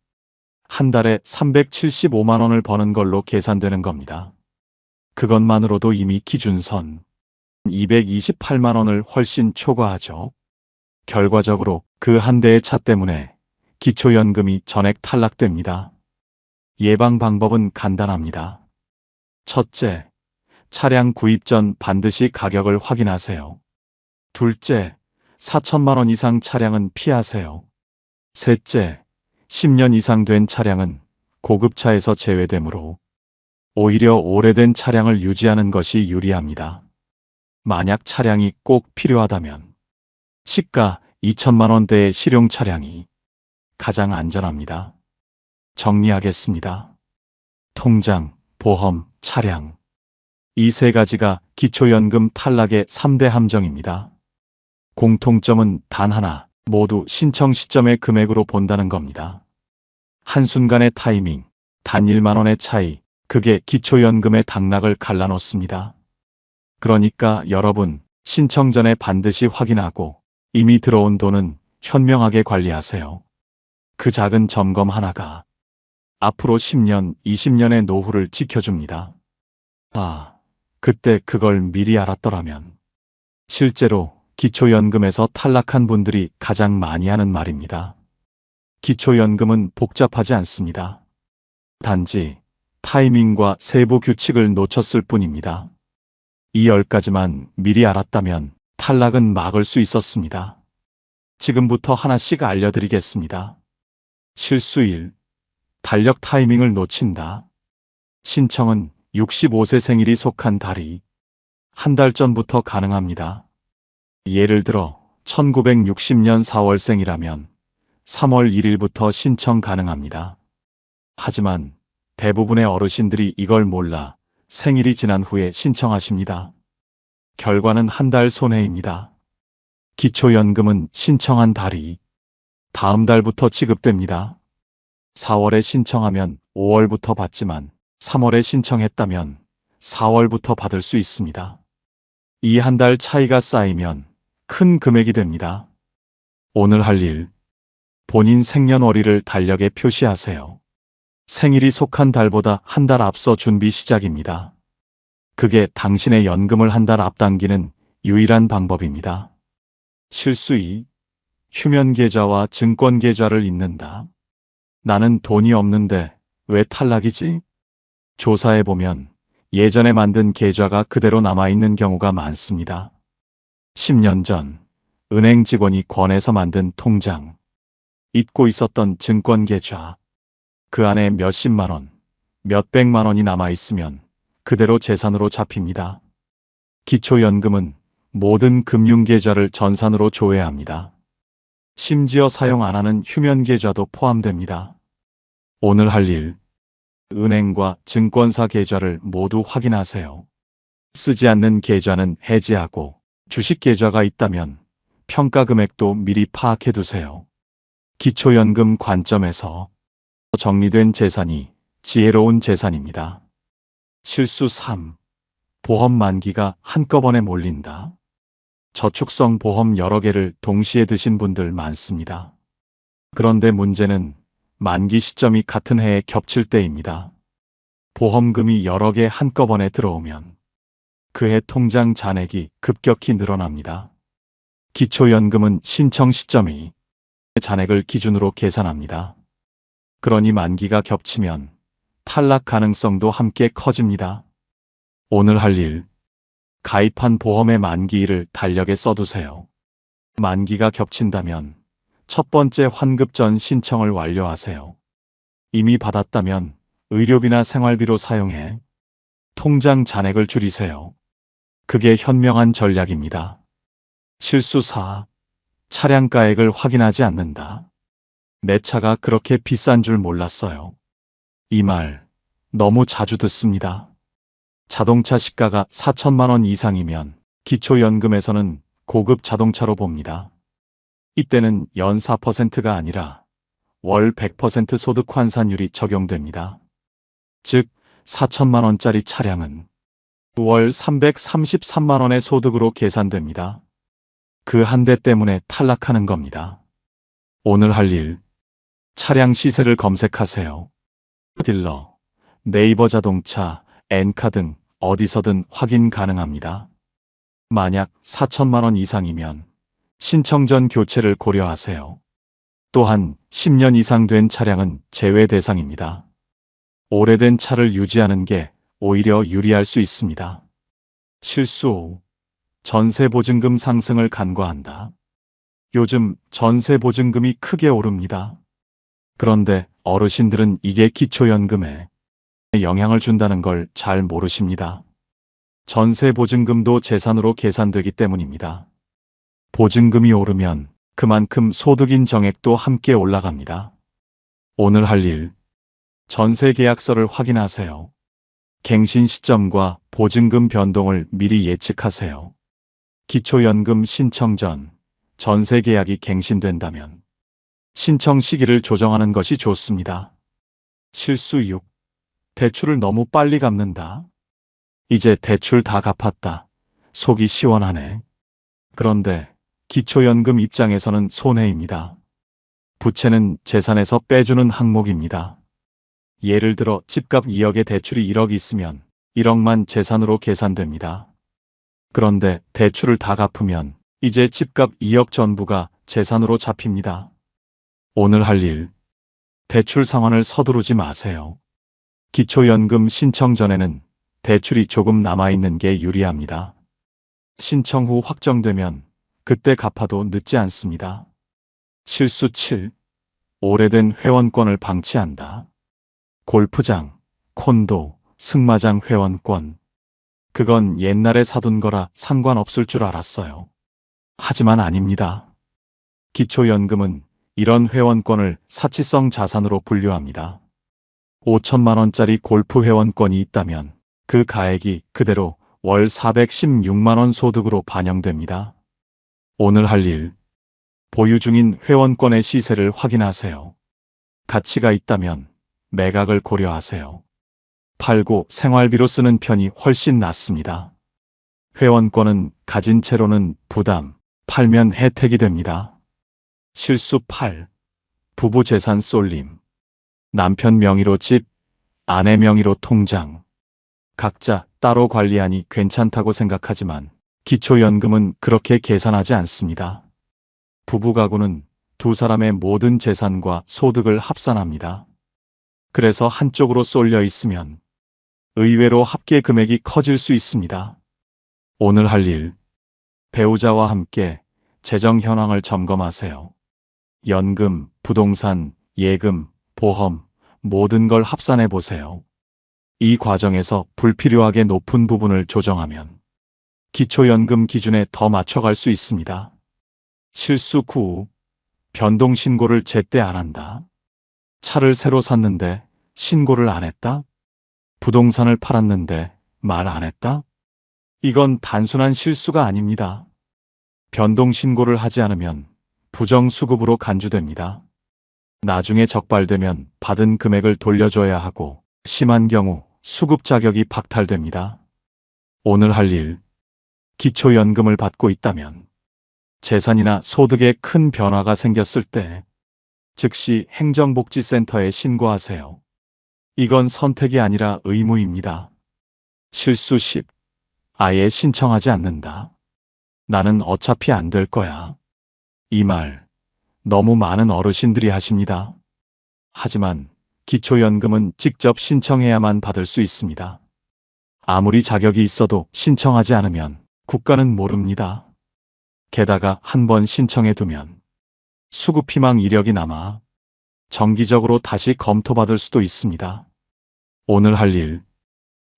한 달에 375만 원을 버는 걸로 계산되는 겁니다. 그것만으로도 이미 기준선 228만 원을 훨씬 초과하죠. 결과적으로 그 한 대의 차 때문에 기초연금이 전액 탈락됩니다. 예방 방법은 간단합니다. 첫째, 차량 구입 전 반드시 가격을 확인하세요. 둘째, 4천만 원 이상 차량은 피하세요. 셋째, 10년 이상 된 차량은 고급차에서 제외되므로 오히려 오래된 차량을 유지하는 것이 유리합니다. 만약 차량이 꼭 필요하다면 시가 2천만 원대의 실용 차량이 가장 안전합니다. 정리하겠습니다. 통장, 보험, 차량. 이 세 가지가 기초연금 탈락의 3대 함정입니다. 공통점은 단 하나, 모두 신청 시점의 금액으로 본다는 겁니다. 한순간의 타이밍, 단 1만 원의 차이, 그게 기초연금의 당락을 갈라놓습니다. 그러니까 여러분, 신청 전에 반드시 확인하고 이미 들어온 돈은 현명하게 관리하세요. 그 작은 점검 하나가 앞으로 10년, 20년의 노후를 지켜줍니다. 아, 그때 그걸 미리 알았더라면. 실제로 기초연금에서 탈락한 분들이 가장 많이 하는 말입니다. 기초연금은 복잡하지 않습니다. 단지 타이밍과 세부 규칙을 놓쳤을 뿐입니다. 이 10가지만 미리 알았다면 탈락은 막을 수 있었습니다. 지금부터 하나씩 알려드리겠습니다. 실수 1. 달력 타이밍을 놓친다. 신청은 65세 생일이 속한 달이 한 달 전부터 가능합니다. 예를 들어 1960년 4월생이라면 3월 1일부터 신청 가능합니다. 하지만 대부분의 어르신들이 이걸 몰라 생일이 지난 후에 신청하십니다. 결과는 한 달 손해입니다. 기초연금은 신청한 달이 다음 달부터 지급됩니다. 4월에 신청하면 5월부터 받지만 3월에 신청했다면 4월부터 받을 수 있습니다. 이 한 달 차이가 쌓이면 큰 금액이 됩니다. 오늘 할 일, 본인 생년월일을 달력에 표시하세요. 생일이 속한 달보다 한 달 앞서 준비 시작입니다. 그게 당신의 연금을 한 달 앞당기는 유일한 방법입니다. 실수 2. 휴면 계좌와 증권 계좌를 잇는다. 나는 돈이 없는데 왜 탈락이지? 조사해보면 예전에 만든 계좌가 그대로 남아있는 경우가 많습니다. 10년 전 은행 직원이 권해서 만든 통장, 잊고 있었던 증권 계좌, 그 안에 몇십만 원, 몇백만 원이 남아있으면 그대로 재산으로 잡힙니다. 기초연금은 모든 금융계좌를 전산으로 조회합니다. 심지어 사용 안 하는 휴면계좌도 포함됩니다. 오늘 할 일, 은행과 증권사 계좌를 모두 확인하세요. 쓰지 않는 계좌는 해지하고 주식 계좌가 있다면 평가 금액도 미리 파악해 두세요. 기초연금 관점에서 정리된 재산이 지혜로운 재산입니다. 실수 3. 보험 만기가 한꺼번에 몰린다. 저축성 보험 여러 개를 동시에 드신 분들 많습니다. 그런데 문제는 만기 시점이 같은 해에 겹칠 때입니다. 보험금이 여러 개 한꺼번에 들어오면 그해 통장 잔액이 급격히 늘어납니다. 기초연금은 신청 시점이 잔액을 기준으로 계산합니다. 그러니 만기가 겹치면 탈락 가능성도 함께 커집니다. 오늘 할 일, 가입한 보험의 만기일을 달력에 써두세요. 만기가 겹친다면 첫 번째 환급 전 신청을 완료하세요. 이미 받았다면 의료비나 생활비로 사용해 통장 잔액을 줄이세요. 그게 현명한 전략입니다. 실수 4. 차량가액을 확인하지 않는다. 내 차가 그렇게 비싼 줄 몰랐어요. 이 말 너무 자주 듣습니다. 자동차 시가가 4천만 원 이상이면 기초연금에서는 고급 자동차로 봅니다. 이때는 연 4%가 아니라 월 100% 소득 환산율이 적용됩니다. 즉 4천만 원짜리 차량은 월 333만 원의 소득으로 계산됩니다. 그 한 대 때문에 탈락하는 겁니다. 오늘 할 일, 차량 시세를 검색하세요. 딜러, 네이버 자동차, 엔카 등 어디서든 확인 가능합니다. 만약 4천만 원 이상이면 신청 전 교체를 고려하세요. 또한 10년 이상 된 차량은 제외 대상입니다. 오래된 차를 유지하는 게 오히려 유리할 수 있습니다. 실수 5. 전세보증금 상승을 간과한다. 요즘 전세보증금이 크게 오릅니다. 그런데 어르신들은 이게 기초연금에 영향을 준다는 걸 잘 모르십니다. 전세보증금도 재산으로 계산되기 때문입니다. 보증금이 오르면 그만큼 소득인 정액도 함께 올라갑니다. 오늘 할 일, 전세계약서를 확인하세요. 갱신 시점과 보증금 변동을 미리 예측하세요. 기초연금 신청 전 전세계약이 갱신된다면 신청 시기를 조정하는 것이 좋습니다. 실수 6. 대출을 너무 빨리 갚는다. 이제 대출 다 갚았다. 속이 시원하네. 그런데 기초연금 입장에서는 손해입니다. 부채는 재산에서 빼주는 항목입니다. 예를 들어 집값 2억에 대출이 1억 있으면 1억만 재산으로 계산됩니다. 그런데 대출을 다 갚으면 이제 집값 2억 전부가 재산으로 잡힙니다. 오늘 할 일, 대출 상환을 서두르지 마세요. 기초연금 신청 전에는 대출이 조금 남아있는 게 유리합니다. 신청 후 확정되면 그때 갚아도 늦지 않습니다. 실수 7. 오래된 회원권을 방치한다. 골프장, 콘도, 승마장 회원권. 그건 옛날에 사둔 거라 상관없을 줄 알았어요. 하지만 아닙니다. 기초연금은 이런 회원권을 사치성 자산으로 분류합니다. 5천만 원짜리 골프 회원권이 있다면 그 가액이 그대로 월 416만 원 소득으로 반영됩니다. 오늘 할 일, 보유 중인 회원권의 시세를 확인하세요. 가치가 있다면 매각을 고려하세요. 팔고 생활비로 쓰는 편이 훨씬 낫습니다. 회원권은 가진 채로는 부담, 팔면 혜택이 됩니다. 실수 8. 부부 재산 쏠림. 남편 명의로 집, 아내 명의로 통장. 각자 따로 관리하니 괜찮다고 생각하지만 기초연금은 그렇게 계산하지 않습니다. 부부 가구는 두 사람의 모든 재산과 소득을 합산합니다. 그래서 한쪽으로 쏠려 있으면 의외로 합계 금액이 커질 수 있습니다. 오늘 할 일, 배우자와 함께 재정 현황을 점검하세요. 연금, 부동산, 예금, 보험, 모든 걸 합산해 보세요. 이 과정에서 불필요하게 높은 부분을 조정하면 기초연금 기준에 더 맞춰갈 수 있습니다. 실수 9. 변동 신고를 제때 안 한다. 차를 새로 샀는데 신고를 안 했다? 부동산을 팔았는데 말 안 했다? 이건 단순한 실수가 아닙니다. 변동 신고를 하지 않으면 부정수급으로 간주됩니다. 나중에 적발되면 받은 금액을 돌려줘야 하고 심한 경우 수급 자격이 박탈됩니다. 오늘 할 일, 기초연금을 받고 있다면 재산이나 소득에 큰 변화가 생겼을 때 즉시 행정복지센터에 신고하세요. 이건 선택이 아니라 의무입니다. 실수 10. 아예 신청하지 않는다. 나는 어차피 안 될 거야. 이 말 너무 많은 어르신들이 하십니다. 하지만 기초연금은 직접 신청해야만 받을 수 있습니다. 아무리 자격이 있어도 신청하지 않으면 국가는 모릅니다. 게다가 한 번 신청해두면 수급희망 이력이 남아 정기적으로 다시 검토받을 수도 있습니다. 오늘 할 일,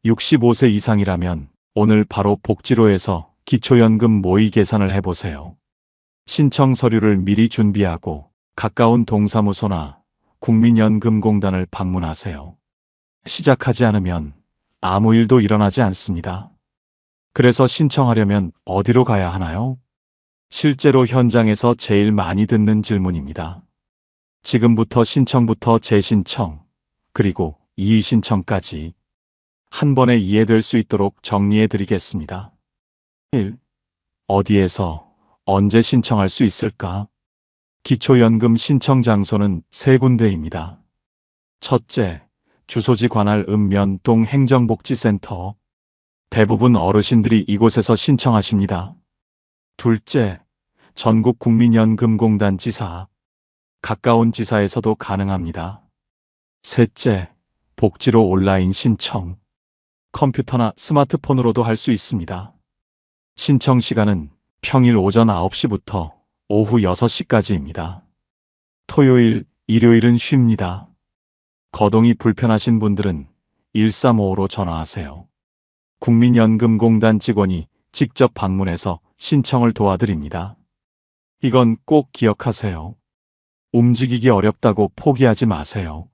65세 이상이라면 오늘 바로 복지로에서 기초연금 모의 계산을 해보세요. 신청 서류를 미리 준비하고 가까운 동사무소나 국민연금공단을 방문하세요. 시작하지 않으면 아무 일도 일어나지 않습니다. 그래서 신청하려면 어디로 가야 하나요? 실제로 현장에서 제일 많이 듣는 질문입니다. 지금부터 신청부터 재신청, 그리고 이의신청까지 한 번에 이해될 수 있도록 정리해 드리겠습니다. 1. 어디에서 언제 신청할 수 있을까? 기초연금 신청 장소는 세 군데입니다. 첫째, 주소지 관할 읍면동 행정복지센터. 대부분 어르신들이 이곳에서 신청하십니다. 둘째, 전국 국민연금공단 지사. 가까운 지사에서도 가능합니다. 셋째, 복지로 온라인 신청. 컴퓨터나 스마트폰으로도 할 수 있습니다. 신청 시간은 평일 오전 9시부터 오후 6시까지입니다. 토요일, 일요일은 쉽니다. 거동이 불편하신 분들은 1355로 전화하세요. 국민연금공단 직원이 직접 방문해서 신청을 도와드립니다. 이건 꼭 기억하세요. 움직이기 어렵다고 포기하지 마세요.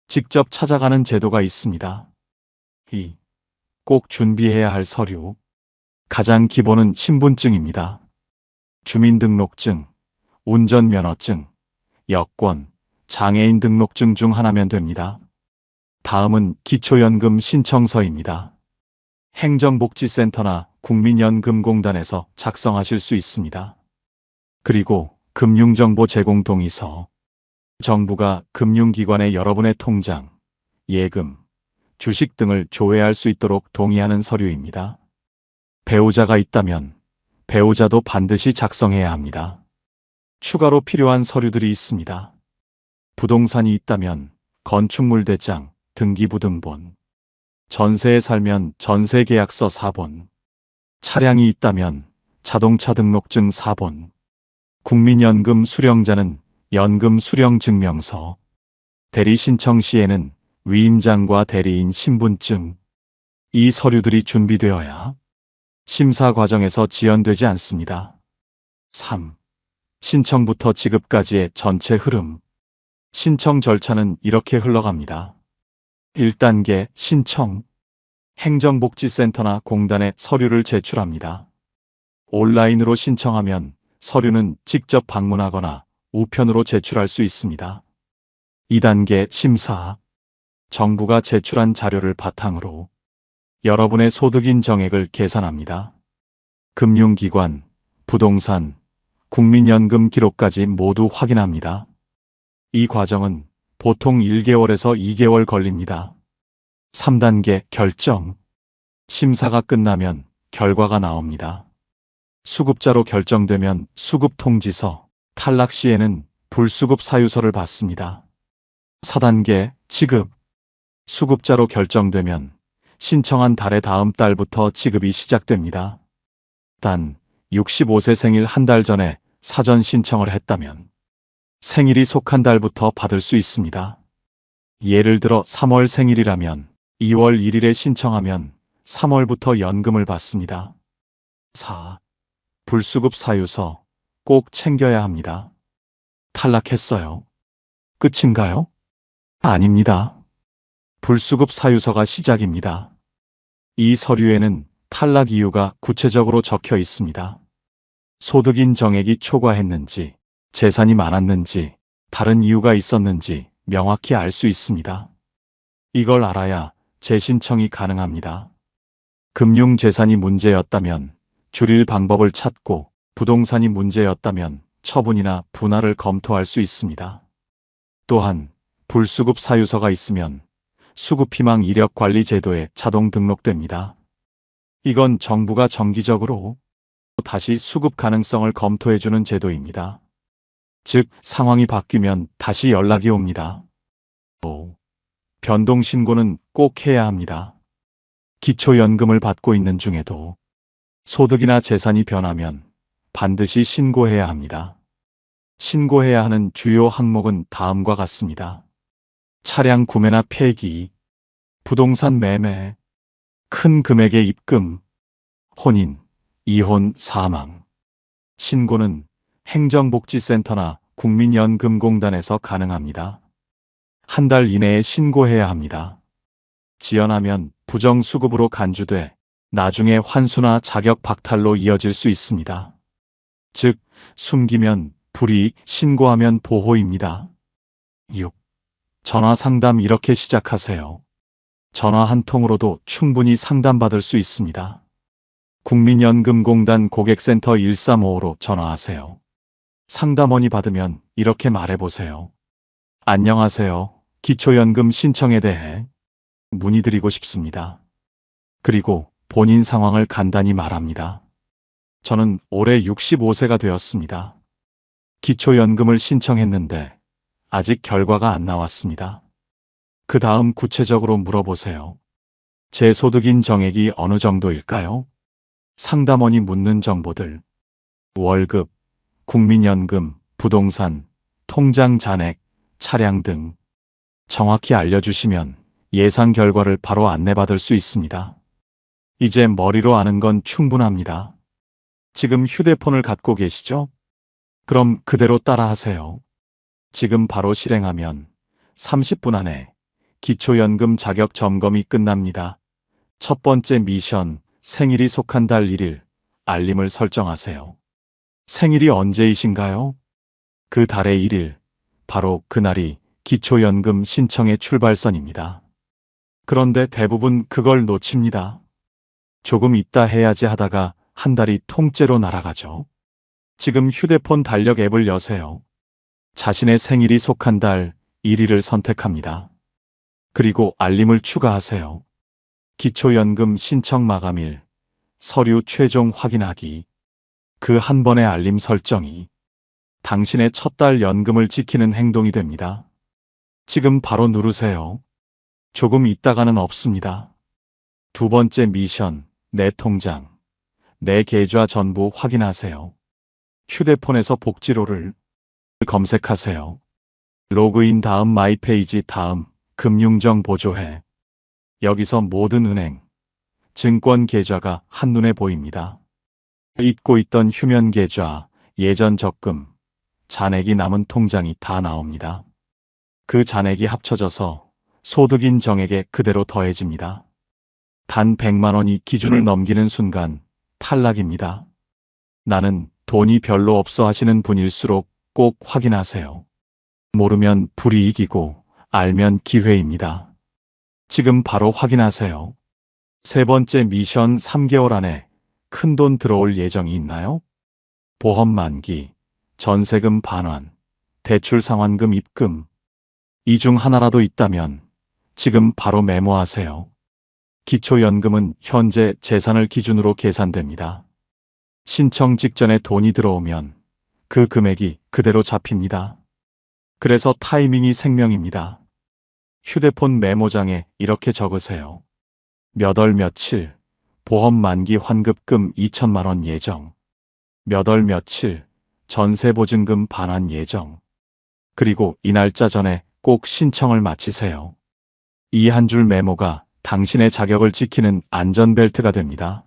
직접 찾아가는 제도가 있습니다. 2. 꼭 준비해야 할 서류. 가장 기본은 신분증입니다. 주민등록증, 운전면허증, 여권, 장애인 등록증 중 하나면 됩니다. 다음은 기초연금 신청서입니다. 행정복지센터나 국민연금공단에서 작성하실 수 있습니다. 그리고 금융정보 제공 동의서. 정부가 금융기관에 여러분의 통장, 예금, 주식 등을 조회할 수 있도록 동의하는 서류입니다. 배우자가 있다면 배우자도 반드시 작성해야 합니다. 추가로 필요한 서류들이 있습니다. 부동산이 있다면 건축물 대장, 등기부등본. 전세에 살면 전세계약서 4본. 차량이 있다면 자동차 등록증 4본. 국민연금 수령자는 연금 수령 증명서. 대리 신청 시에는 위임장과 대리인 신분증. 이 서류들이 준비되어야 심사 과정에서 지연되지 않습니다. 3. 신청부터 지급까지의 전체 흐름. 신청 절차는 이렇게 흘러갑니다. 1단계 신청. 행정복지센터나 공단에 서류를 제출합니다. 온라인으로 신청하면 서류는 직접 방문하거나 우편으로 제출할 수 있습니다. 2단계 심사. 정부가 제출한 자료를 바탕으로 여러분의 소득인 정액을 계산합니다. 금융기관, 부동산, 국민연금 기록까지 모두 확인합니다. 이 과정은 보통 1개월에서 2개월 걸립니다. 3단계 결정. 심사가 끝나면 결과가 나옵니다. 수급자로 결정되면 수급통지서, 탈락 시에는 불수급 사유서를 받습니다. 4단계 지급. 수급자로 결정되면 신청한 달의 다음 달부터 지급이 시작됩니다. 단 65세 생일 한 달 전에 사전 신청을 했다면 생일이 속한 달부터 받을 수 있습니다. 예를 들어 3월 생일이라면 2월 1일에 신청하면 3월부터 연금을 받습니다. 4. 불수급 사유서 꼭 챙겨야 합니다. 탈락했어요. 끝인가요? 아닙니다. 불수급 사유서가 시작입니다. 이 서류에는 탈락 이유가 구체적으로 적혀 있습니다. 소득 인정액이 초과했는지, 재산이 많았는지, 다른 이유가 있었는지 명확히 알 수 있습니다. 이걸 알아야 재신청이 가능합니다. 금융재산이 문제였다면 줄일 방법을 찾고, 부동산이 문제였다면 처분이나 분할을 검토할 수 있습니다. 또한 불수급 사유서가 있으면 수급희망 이력관리 제도에 자동 등록됩니다. 이건 정부가 정기적으로 다시 수급 가능성을 검토해주는 제도입니다. 즉, 상황이 바뀌면 다시 연락이 옵니다. 5. 변동 신고는 꼭 해야 합니다. 기초연금을 받고 있는 중에도 소득이나 재산이 변하면 반드시 신고해야 합니다. 신고해야 하는 주요 항목은 다음과 같습니다. 차량 구매나 폐기, 부동산 매매, 큰 금액의 입금, 혼인, 이혼, 사망. 신고는 행정복지센터나 국민연금공단에서 가능합니다. 한 달 이내에 신고해야 합니다. 지연하면 부정수급으로 간주돼 나중에 환수나 자격 박탈로 이어질 수 있습니다. 즉, 숨기면 불이익, 신고하면 보호입니다. 6. 전화 상담 이렇게 시작하세요. 전화 한 통으로도 충분히 상담받을 수 있습니다. 국민연금공단 고객센터 1355로 전화하세요. 상담원이 받으면 이렇게 말해보세요. 안녕하세요. 기초연금 신청에 대해 문의드리고 싶습니다. 그리고 본인 상황을 간단히 말합니다. 저는 올해 65세가 되었습니다. 기초연금을 신청했는데 아직 결과가 안 나왔습니다. 그 다음 구체적으로 물어보세요. 제 소득인 정액이 어느 정도일까요? 상담원이 묻는 정보들, 월급, 국민연금, 부동산, 통장 잔액, 차량 등 정확히 알려주시면 예상 결과를 바로 안내받을 수 있습니다. 이제 머리로 아는 건 충분합니다. 지금 휴대폰을 갖고 계시죠? 그럼 그대로 따라하세요. 지금 바로 실행하면 30분 안에 기초연금 자격 점검이 끝납니다. 첫 번째 미션, 생일이 속한 달 1일, 알림을 설정하세요. 생일이 언제이신가요? 그 달의 1일, 바로 그날이 기초연금 신청의 출발선입니다. 그런데 대부분 그걸 놓칩니다. 조금 있다 해야지 하다가 한 달이 통째로 날아가죠. 지금 휴대폰 달력 앱을 여세요. 자신의 생일이 속한 달 1일을 선택합니다. 그리고 알림을 추가하세요. 기초연금 신청 마감일, 서류 최종 확인하기. 그 한 번의 알림 설정이 당신의 첫 달 연금을 지키는 행동이 됩니다. 지금 바로 누르세요. 조금 있다가는 없습니다. 두 번째 미션, 내 통장, 내 계좌 전부 확인하세요. 휴대폰에서 복지로를 검색하세요. 로그인 다음 마이 페이지 다음 금융정보조회. 여기서 모든 은행, 증권 계좌가 한눈에 보입니다. 잊고 있던 휴면 계좌, 예전 적금, 잔액이 남은 통장이 다 나옵니다. 그 잔액이 합쳐져서 소득인 정액에 그대로 더해집니다. 단 100만 원이 기준을 넘기는 순간 탈락입니다. 나는 돈이 별로 없어 하시는 분일수록 꼭 확인하세요. 모르면 불이익이고 알면 기회입니다. 지금 바로 확인하세요. 세 번째 미션, 3개월 안에 큰돈 들어올 예정이 있나요? 보험 만기, 전세금 반환, 대출 상환금 입금. 이 중 하나라도 있다면 지금 바로 메모하세요. 기초연금은 현재 재산을 기준으로 계산됩니다. 신청 직전에 돈이 들어오면 그 금액이 그대로 잡힙니다. 그래서 타이밍이 생명입니다. 휴대폰 메모장에 이렇게 적으세요. 몇 월 며칠, 보험 만기 환급금 2천만 원 예정. 몇 월 며칠, 전세보증금 반환 예정. 그리고 이 날짜 전에 꼭 신청을 마치세요. 이 한 줄 메모가 당신의 자격을 지키는 안전벨트가 됩니다.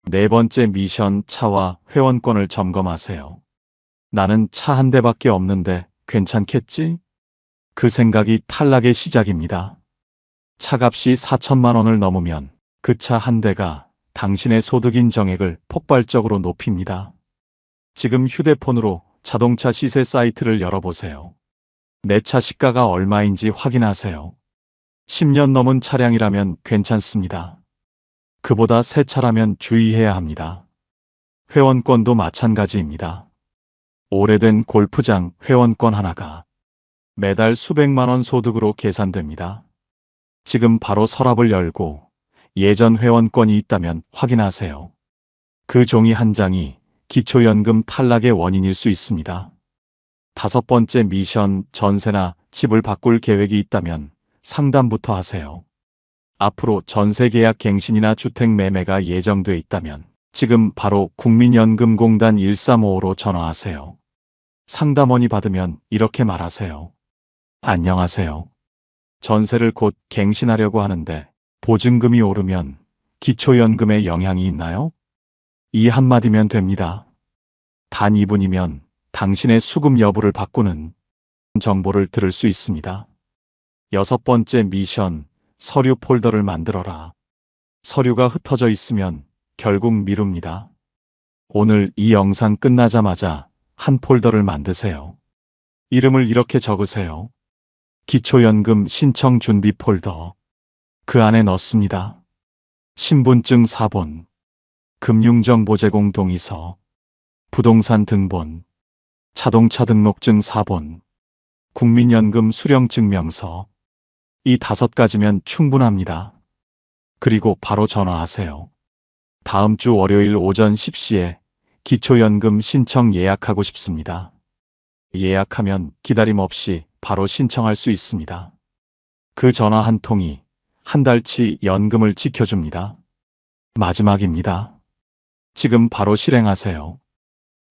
네 번째 미션, 차와 회원권을 점검하세요. 나는 차 한 대밖에 없는데 괜찮겠지? 그 생각이 탈락의 시작입니다. 차값이 4천만 원을 넘으면 그 차 한 대가 당신의 소득인 정액을 폭발적으로 높입니다. 지금 휴대폰으로 자동차 시세 사이트를 열어보세요. 내 차 시가가 얼마인지 확인하세요. 10년 넘은 차량이라면 괜찮습니다. 그보다 새 차라면 주의해야 합니다. 회원권도 마찬가지입니다. 오래된 골프장 회원권 하나가 매달 수백만 원 소득으로 계산됩니다. 지금 바로 서랍을 열고 예전 회원권이 있다면 확인하세요. 그 종이 한 장이 기초연금 탈락의 원인일 수 있습니다. 다섯 번째 미션, 전세나 집을 바꿀 계획이 있다면 상담부터 하세요. 앞으로 전세 계약 갱신이나 주택 매매가 예정돼 있다면 지금 바로 국민연금공단 1355로 전화하세요. 상담원이 받으면 이렇게 말하세요. 안녕하세요. 전세를 곧 갱신하려고 하는데 보증금이 오르면 기초연금에 영향이 있나요? 이 한마디면 됩니다. 단 2분이면 당신의 수급 여부를 바꾸는 정보를 들을 수 있습니다. 여섯 번째 미션, 서류 폴더를 만들어라. 서류가 흩어져 있으면 결국 미룹니다. 오늘 이 영상 끝나자마자 한 폴더를 만드세요. 이름을 이렇게 적으세요. 기초연금 신청 준비 폴더. 그 안에 넣습니다. 신분증 사본, 금융정보 제공 동의서, 부동산 등본, 자동차 등록증 사본, 국민연금 수령 증명서. 이 5가지면 충분합니다. 그리고 바로 전화하세요. 다음 주 월요일 오전 10시에 기초연금 신청 예약하고 싶습니다. 예약하면 기다림 없이 바로 신청할 수 있습니다. 그 전화 한 통이 한 달치 연금을 지켜줍니다. 마지막입니다. 지금 바로 실행하세요.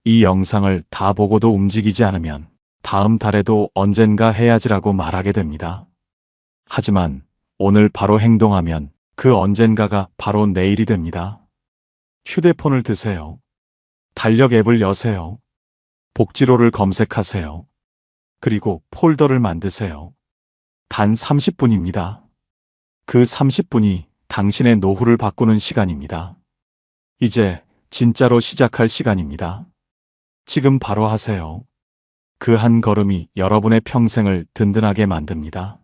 이 영상을 다 보고도 움직이지 않으면 다음 달에도 언젠가 해야지라고 말하게 됩니다. 하지만 오늘 바로 행동하면 그 언젠가가 바로 내일이 됩니다. 휴대폰을 드세요. 달력 앱을 여세요. 복지로를 검색하세요. 그리고 폴더를 만드세요. 단 30분입니다. 그 30분이 당신의 노후를 바꾸는 시간입니다. 이제 진짜로 시작할 시간입니다. 지금 바로 하세요. 그 한 걸음이 여러분의 평생을 든든하게 만듭니다.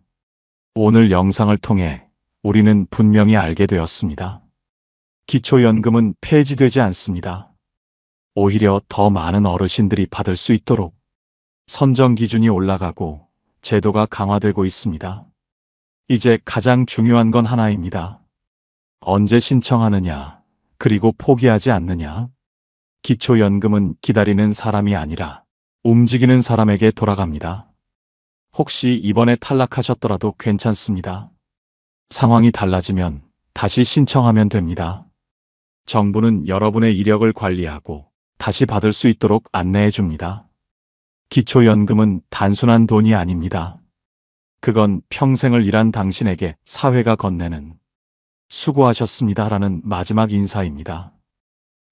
오늘 영상을 통해 우리는 분명히 알게 되었습니다. 기초연금은 폐지되지 않습니다. 오히려 더 많은 어르신들이 받을 수 있도록 선정 기준이 올라가고 제도가 강화되고 있습니다. 이제 가장 중요한 건 하나입니다. 언제 신청하느냐, 그리고 포기하지 않느냐. 기초연금은 기다리는 사람이 아니라 움직이는 사람에게 돌아갑니다. 혹시 이번에 탈락하셨더라도 괜찮습니다. 상황이 달라지면 다시 신청하면 됩니다. 정부는 여러분의 이력을 관리하고 다시 받을 수 있도록 안내해 줍니다. 기초연금은 단순한 돈이 아닙니다. 그건 평생을 일한 당신에게 사회가 건네는 수고하셨습니다라는 마지막 인사입니다.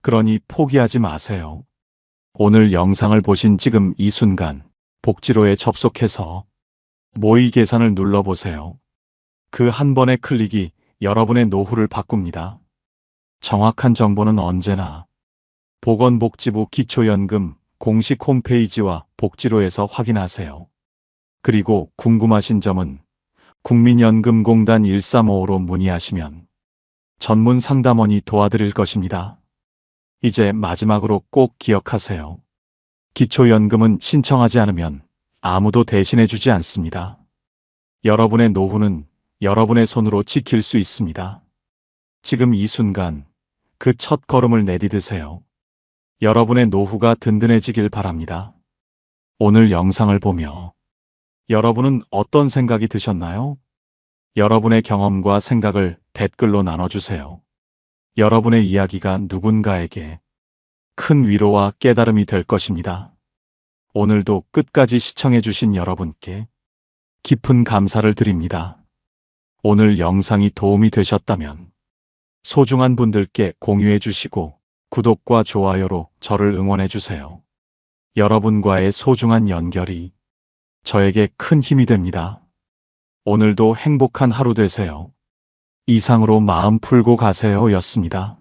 그러니 포기하지 마세요. 오늘 영상을 보신 지금 이 순간 복지로에 접속해서 모의 계산을 눌러보세요. 그 한 번의 클릭이 여러분의 노후를 바꿉니다. 정확한 정보는 언제나 보건복지부 기초연금 공식 홈페이지와 복지로에서 확인하세요. 그리고 궁금하신 점은 국민연금공단 1355로 문의하시면 전문 상담원이 도와드릴 것입니다. 이제 마지막으로 꼭 기억하세요. 기초연금은 신청하지 않으면 아무도 대신해주지 않습니다. 여러분의 노후는 여러분의 손으로 지킬 수 있습니다. 지금 이 순간 그 첫 걸음을 내디드세요. 여러분의 노후가 든든해지길 바랍니다. 오늘 영상을 보며 여러분은 어떤 생각이 드셨나요? 여러분의 경험과 생각을 댓글로 나눠주세요. 여러분의 이야기가 누군가에게 큰 위로와 깨달음이 될 것입니다. 오늘도 끝까지 시청해주신 여러분께 깊은 감사를 드립니다. 오늘 영상이 도움이 되셨다면 소중한 분들께 공유해 주시고 구독과 좋아요로 저를 응원해 주세요. 여러분과의 소중한 연결이 저에게 큰 힘이 됩니다. 오늘도 행복한 하루 되세요. 이상으로 마음 풀고 가세요 였습니다.